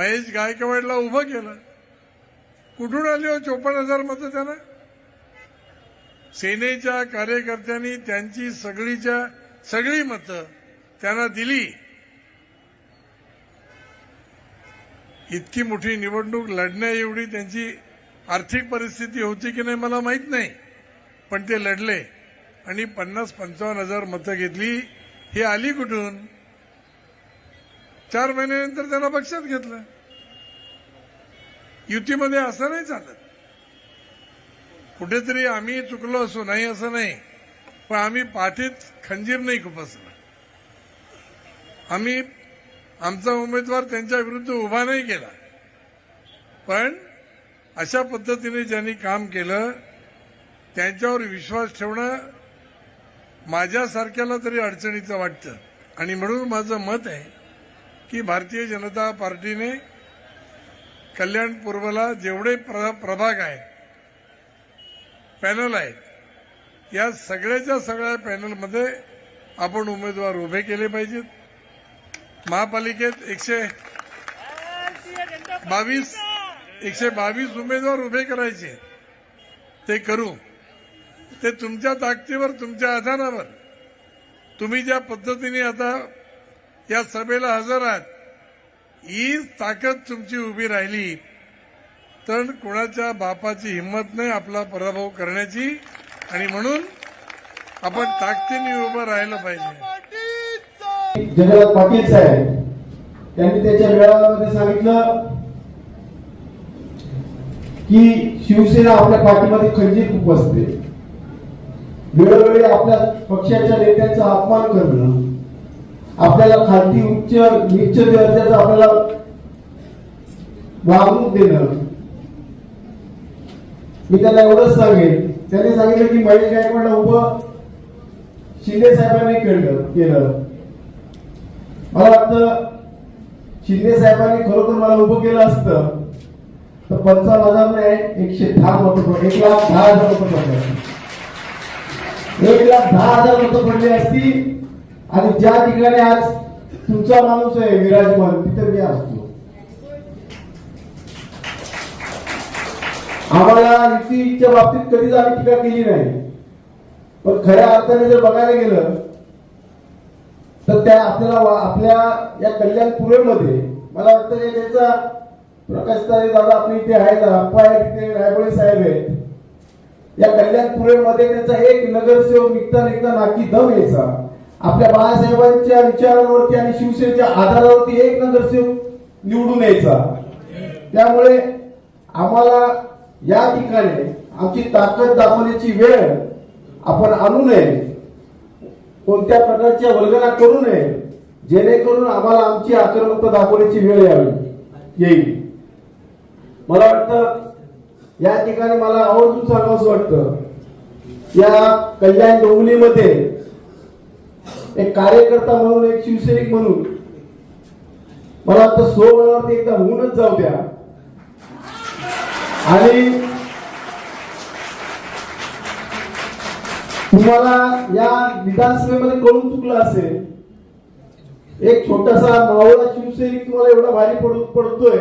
महेश गायकवाडला उभं केलं. कुठून आली हो 54,000 मतं त्यांना? सेनेच्या कार्यकर्त्यांनी त्यांची सगळी मतं त्यांना दिली. इतकी मोठी निवडणूक लढण्या एवढी त्यांची आर्थिक परिस्थिती होती की नाही मला माहित नाही, पण ते लढले आणि 50-55,000 मतं घेतली. ही आली कुठून? 4 महिन्यानंतर त्यांना पक्षात घेतलं. युतीमध्ये असं नाही चालत. कुठेतरी आम्ही चुकलो असू, नाही असं नाही, पण आम्ही पाठीत खंजीर नाही खुपसला. आम्ही आमचा उमेदवार त्यांच्या विरुद्ध उभा नाही केला. पण अशा पद्धतीने ज्यांनी काम केलं त्यांच्यावर विश्वास ठेवणं माझ्यासारख्याला तरी अडचणीचं वाटतं. आणि म्हणून माझं मत आहे की भारतीय जनता पार्टीने कल्याण पूर्वला जेवढे प्रभाग आहेत, पॅनल आहेत, या सगळ्याच्या सगळ्या पॅनलमध्ये आपण उमेदवार उभे केले पाहिजेत. महापालिकेत 122 उमेदवार उभे करायचे. ते करू. ते तुमच्या ताकदीवर, तुमच्या आधारावर. तुम्ही ज्या पद्धतीने आता या सभेला हजर आहात, ही ताकद तुमची उभी राहिली तर कोणाच्या बापाची हिंमत नाही आपला पराभव करण्याची. आणि म्हणून आपण ताकदीने उभं राहिलं पाहिजे. जगन्नाथ पाटील साहेब त्यांनी त्याच्या मेळाव्यामध्ये सांगितलं की शिवसेना आपल्या पाठीमध्ये खंजीर खुपसते. वेळोवेळी आपल्या पक्षाच्या नेत्यांचा अपमान करणं, आपल्याला खालती नीच दर्जाचं आपल्याला वागणूक देणं. मी त्यांना एवढंच सांगेन, त्यांनी सांगितलं की महेश गायकवाडला उभं शिंदे साहेबांनी केलं. मला वाटतं शिंदे साहेबांनी खरोखर मला उभं केलं असतं तर 55,000 नाही 110 मतं पडली. 1,10,000 मतं पडली. 1,10,000 मतं पडली असती. आणि ज्या ठिकाणी आज तुमचा माणूस आहे विराजमान, तिथे मी असतो. आम्हाला युतीच्या बाबतीत कधीच आम्ही टीका केली नाही, पण खऱ्या अर्थाने जर बघायला गेलं तर त्या आपल्या या कल्याण पूर्वेमध्ये मला वाटतं की त्यांचा प्रकाश दादा आपल्या इथे आहेत, अप्पा आहेत, तिथे रायबळे साहेब आहेत. या कल्याण पूर्वेमध्ये त्यांचा एक नगरसेवक निघता नाकी दम यायचा. आपल्या बाळासाहेबांच्या विचारांवरती आणि शिवसेनेच्या आधारावरती एक नगरसेवक निवडून यायचा. त्यामुळे आम्हाला या ठिकाणी आमची ताकद दाखवण्याची वेळ आपण आणू नये, कोणत्या प्रकारच्या वल्गना करू नये, जेणेकरून आम्हाला आमची आक्रमकता दाखवण्याची वेळ येईल. मला वाटतं या ठिकाणी मला आवर्जून सांगावंसं वाटतं, या कल्याण डोंबिवलीमध्ये एक कार्यकर्ता म्हणून, एक शिवसैनिक म्हणून मला वाटतं 16 वेळावरती एकदा होऊनच जाऊ द्या. आणि तुम्हाला या विधानसभेमध्ये कळून चुकलं असेल, एक छोटासा मावळा शिवसैनिक तुम्हाला एवढा भारी पडतोय